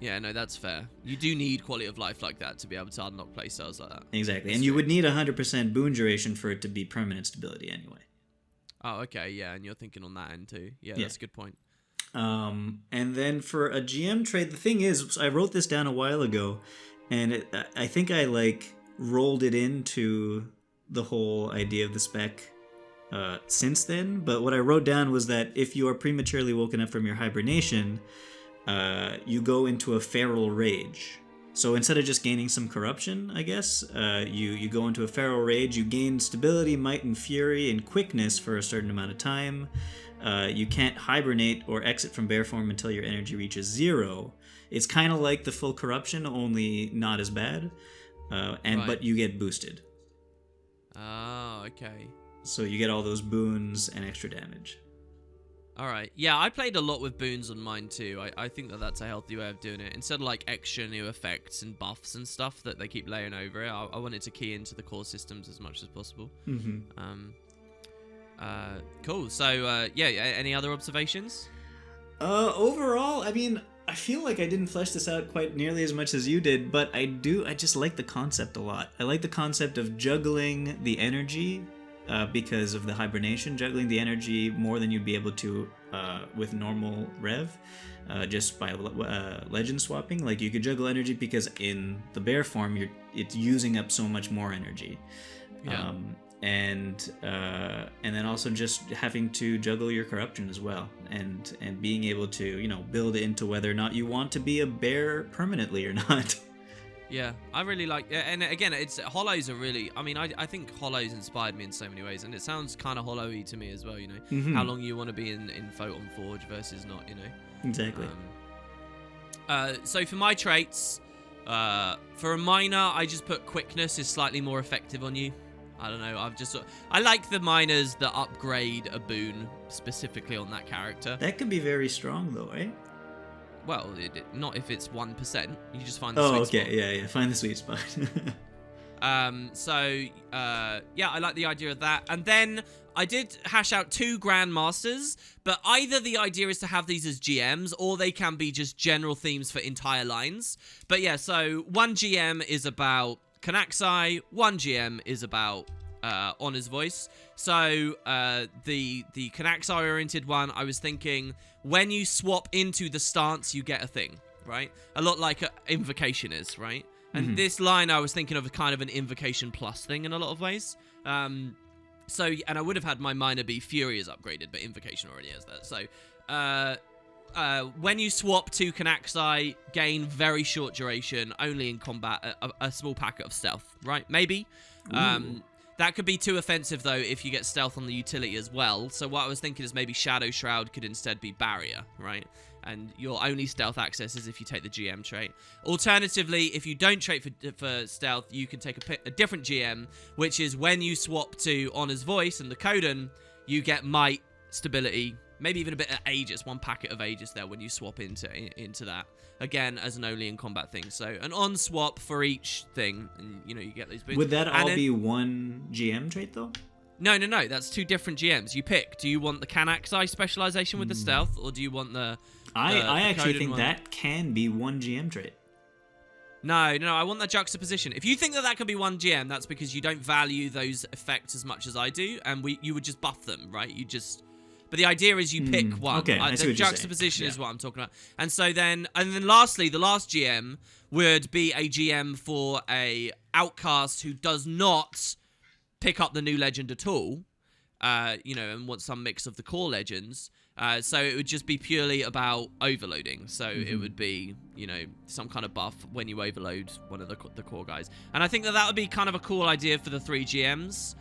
Yeah, no, that's fair. You do need quality of life like that to be able to unlock playstyles like that. Exactly, and you would need 100% boon duration for it to be permanent stability anyway. Oh, okay, yeah, and you're thinking on that end, too. Yeah, that's a good point. And then for a GM trade, the thing is, I wrote this down a while ago, and I think I rolled it into the whole idea of the spec since then. But what I wrote down was that if you are prematurely woken up from your hibernation, you go into a feral rage. So instead of just gaining some corruption, I guess, you go into a feral rage. You gain stability, might, and fury, and quickness for a certain amount of time. You can't hibernate or exit from bear form until your energy reaches 0. It's kind of like the full corruption, only not as bad. But you get boosted. Oh, okay. So you get all those boons and extra damage. All right. Yeah, I played a lot with boons on mine too. I think that's a healthy way of doing it. Instead of like extra new effects and buffs and stuff that they keep layering over it, I wanted to key into the core systems as much as possible. Cool. So, yeah, any other observations? Overall, I mean, I feel like I didn't flesh this out quite nearly as much as you did, but I just like the concept a lot. I like the concept of juggling the energy, because of the hibernation, juggling the energy more than you'd be able to with normal Rev, just by legend swapping. Like, you could juggle energy because in the bear form, it's using up so much more energy. Yeah. And then also just having to juggle your corruption as well, and being able to, you know, build into whether or not you want to be a bear permanently or not. Yeah, I really like, and again, it's Hollows are really, I mean, I think Hollows inspired me in so many ways, and it sounds kind of Hollow-y to me as well, you know, how long you want to be in Photon Forge versus not, you know. Exactly. So for my traits, for a miner, I just put quickness is slightly more effective on you. I don't know, I like the miners that upgrade a boon specifically on that character. That could be very strong though, right? Well, not if it's 1%. You just find the sweet spot. Oh, okay, yeah, find the sweet spot. Yeah, I like the idea of that. And then I did hash out 2 Grandmasters, but either the idea is to have these as GMs, or they can be just general themes for entire lines. But yeah, so 1 GM is about Kanaxai, 1 GM is about Honor's Voice. So the Kanaxai-oriented one, I was thinking, when you swap into the stance, you get a thing, right? A lot like Invocation is, right? And this line, I was thinking of kind of an Invocation plus thing in a lot of ways. And I would have had my minor be Fury is upgraded, but Invocation already has that. So when you swap to Kanaxai, gain very short duration, only in combat, a small packet of stealth, right? Maybe. That could be too offensive, though, if you get stealth on the utility as well. So what I was thinking is maybe Shadow Shroud could instead be Barrier, right? And your only stealth access is if you take the GM trait. Alternatively, if you don't trait for stealth, you can take a different GM, which is when you swap to Honor's Voice and the Coden, you get Might, Stability, maybe even a bit of Aegis, 1 packet of Aegis there when you swap into that. Again, as an only in combat thing. So an on swap for each thing, and you know, you get these boons. Would that all be 1 GM trait though? No. That's 2 different GMs. You pick. Do you want the Kanaxai specialization with the stealth, or do you want the I actually think one? That can be 1 GM trait. No, I want that juxtaposition. If you think that can be 1 GM, that's because you don't value those effects as much as I do, and you would just buff them, right? But the idea is you pick one. Okay, I see what you're juxtaposition saying. is what I'm talking about. And so then lastly, the last GM would be a GM for a Outcast who does not pick up the new legend at all, and wants some mix of the core legends. So it would just be purely about overloading. So it would be, some kind of buff when you overload one of the core guys. And I think that would be kind of a cool idea for the 3 GMs.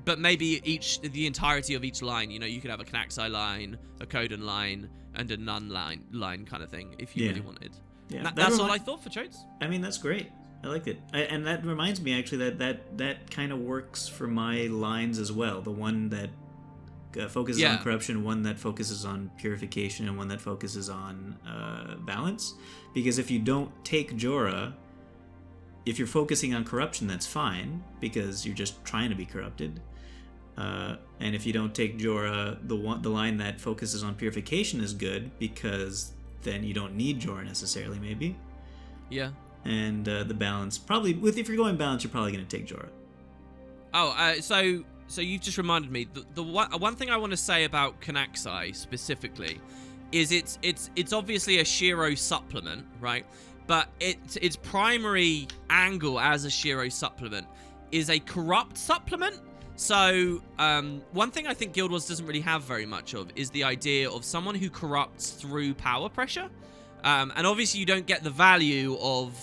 But maybe the entirety of each line, you could have a Kanaxai line, a Coden line, and a Nun line kind of thing, if you really wanted. Yeah, that's all I thought for traits. I mean, that's great. I liked it. And that reminds me, actually, that kind of works for my lines as well. The one that focuses on corruption, one that focuses on purification, and one that focuses on balance. Because if you don't take Jorah, if you're focusing on corruption, that's fine, because you're just trying to be corrupted. And if you don't take Jorah, the line that focuses on purification is good, because then you don't need Jorah necessarily, maybe. Yeah. And the balance, probably, if you're going balance, you're probably going to take Jorah. Oh, so you've just reminded me. The one thing I want to say about Kanaxai specifically is it's obviously a Shiro supplement, right? But its primary angle as a Shiro supplement is a corrupt supplement. So one thing I think Guild Wars doesn't really have very much of is the idea of someone who corrupts through power pressure. And obviously you don't get the value of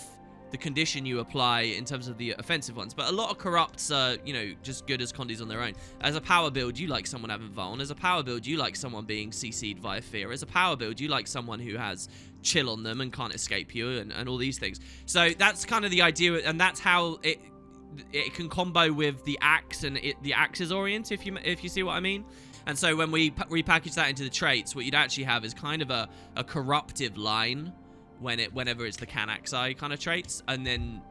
the condition you apply in terms of the offensive ones, but a lot of corrupts are, just good as condies on their own. As a power build, you like someone having Vuln. As a power build, you like someone being CC'd via fear. As a power build, you like someone who has chill on them and can't escape you and all these things. So that's kind of the idea, and that's how it can combo with the axe, and the axe is orient, if you see what I mean. And so when we repackage that into the traits, what you'd actually have is kind of a corruptive line whenever it's the Canaxi kind of traits, and then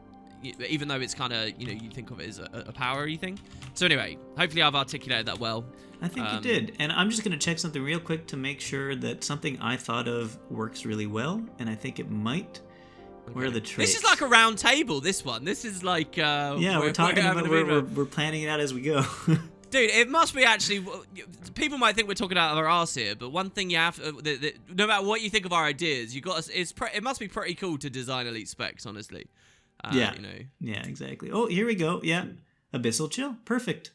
even though it's kind of, you think of it as a power-y thing. So anyway, hopefully I've articulated that well. I think you did. And I'm just going to check something real quick to make sure that something I thought of works really well, and I think it might. Okay. Where are the traits? This is like a round table, this one. This is like... we're talking about... We're planning it out as we go. Dude, it must be actually... People might think we're talking out of our arse here, but one thing you have... no matter what you think of our ideas, it must be pretty cool to design elite specs, honestly. Yeah. Yeah, exactly. Oh, here we go. Yeah. Abyssal Chill. Perfect.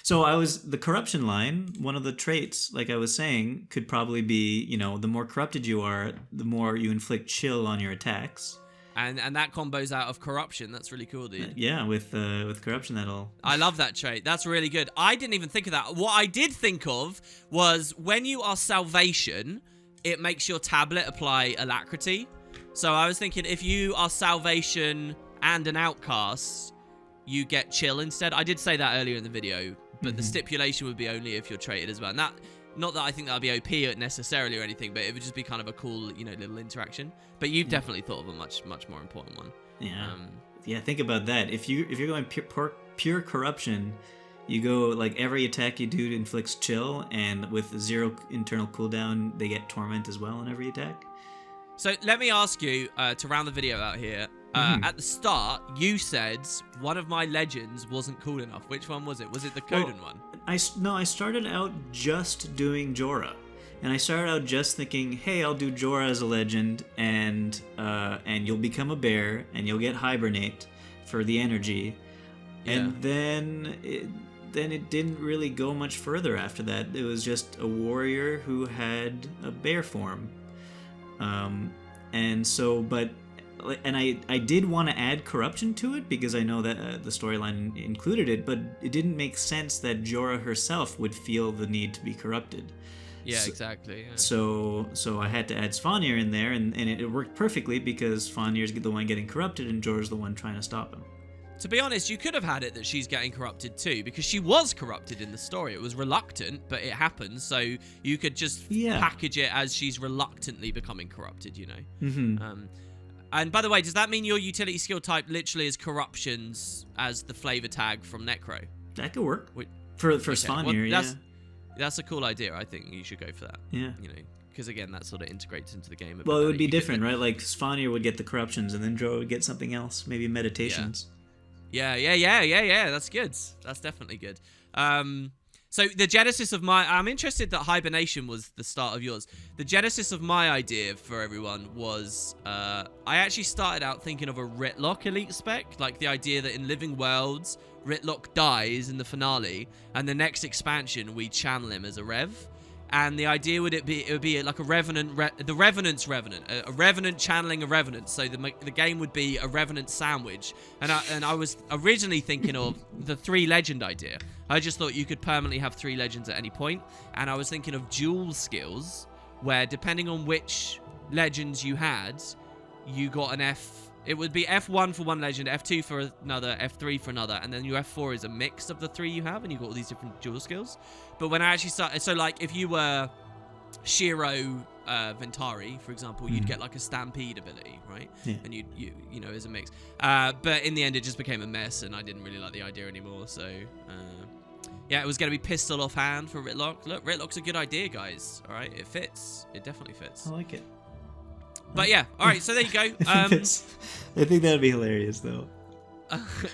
So the corruption line, one of the traits, like I was saying, could probably be, the more corrupted you are, the more you inflict chill on your attacks. And that combos out of corruption. That's really cool, dude. Yeah, with corruption, that'll... I love that trait. That's really good. I didn't even think of that. What I did think of was when you are Salvation, it makes your tablet apply Alacrity. So I was thinking if you are Salvation and an Outcast, you get chill instead. I did say that earlier in the video, but the stipulation would be only if you're traded as well. And that, not that I think that would be OP necessarily or anything, but it would just be kind of a cool, little interaction. But you've definitely thought of a much, much more important one. Yeah. Yeah, think about that. If you're going pure corruption, you go like every attack you do inflicts chill, and with 0 internal cooldown, they get torment as well in every attack. So let me ask you, to round the video out here, at the start, you said one of my legends wasn't cool enough. Which one was it? Was it the Coden one? I started out just doing Jorah. And I started out just thinking, hey, I'll do Jorah as a legend, and you'll become a bear, and you'll get Hibernate for the energy. Yeah. And then it didn't really go much further after that. It was just a warrior who had a bear form. And I did want to add corruption to it because I know that the storyline included it, but it didn't make sense that Jorah herself would feel the need to be corrupted. Yeah, exactly. Yeah. So I had to add Svanir in there, and it worked perfectly because Svanir's the one getting corrupted and Jorah's the one trying to stop him. To be honest, you could have had it that she's getting corrupted too, because she was corrupted in the story. It was reluctant, but it happened, so you could just package it as she's reluctantly becoming corrupted, And by the way, does that mean your utility skill type literally is corruptions as the flavor tag from Necro? That could work. For Svanir, well, that's a cool idea. I think you should go for that. Yeah. Because again, that sort of integrates into the game. Well, it would be different, right? Like Svanir would get the corruptions, and then Jorah would get something else, maybe meditations. Yeah. That's good. That's definitely good. So the genesis of I'm interested that Hibernation was the start of yours. The genesis of my idea for everyone was, I actually started out thinking of a Ritlock elite spec, like the idea that in Living Worlds, Ritlock dies in the finale, and the next expansion we channel him as a Rev. And the idea would be like a Revenant, the Revenant's Revenant, a Revenant channeling a Revenant. So the game would be a Revenant sandwich. And I was originally thinking of the 3 legend idea. I just thought you could permanently have 3 legends at any point. And I was thinking of dual skills, where depending on which legends you had, you got an F. It would be F1 for one legend, F2 for another, F3 for another, and then your F4 is a mix of the 3 you have, and you've got all these different dual skills. But when I actually started, so like if you were Shiro Ventari, for example, you'd get like a Stampede ability, right? Yeah. And you as a mix. But in the end, it just became a mess, and I didn't really like the idea anymore. So yeah, it was going to be Pistol Offhand for Ritlock. Look, Ritlock's a good idea, guys. All right, it fits. It definitely fits. I like it. But yeah, all right, so there you go. I think that'd be hilarious, though.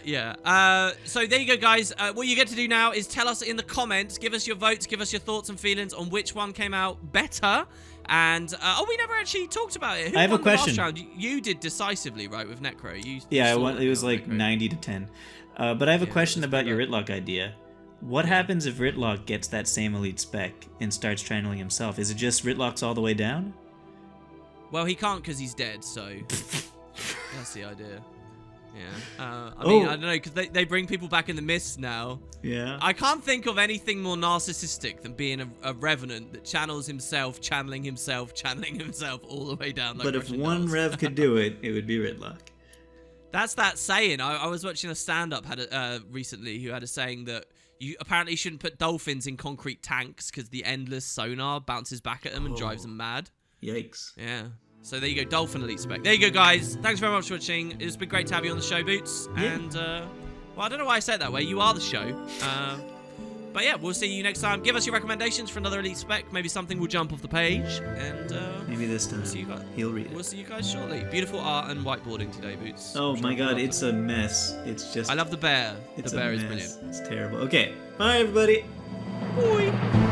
Yeah. So there you go, guys. What you get to do now is tell us in the comments, give us your votes, give us your thoughts and feelings on which one came out better. And we never actually talked about it. Who I have won a question. The last round? You did decisively, right, with Necro. It was like 90 to 10. But I have a question about your Ritlock idea. What happens if Ritlock gets that same elite spec and starts channeling himself? Is it just Ritlock's all the way down? Well, he can't because he's dead, so that's the idea. Yeah. I mean, I don't know, because they bring people back in the mist now. Yeah. I can't think of anything more narcissistic than being a Revenant that channels himself, channeling himself all the way down. Like but if one Rev could do it, it would be Ritlock. That's that saying. I was watching a stand-up recently who had a saying that You apparently shouldn't put dolphins in concrete tanks because the endless sonar bounces back at them and drives them mad. Yikes. Yeah. So there you go, Dolphin Elite Spec. There you go, guys. Thanks very much for watching. It's been great to have you on the show, Boots. Yeah. And, well, I don't know why I said it that way. You are the show. But yeah, we'll see you next time. Give us your recommendations for another Elite Spec. Maybe something will jump off the page. And maybe this time he'll read it. We'll see you guys shortly. Beautiful art and whiteboarding today, Boots. Oh my god, it's a mess. It's just... I love the bear. The bear is mess. brilliant. It's terrible. Okay, bye everybody. Bye.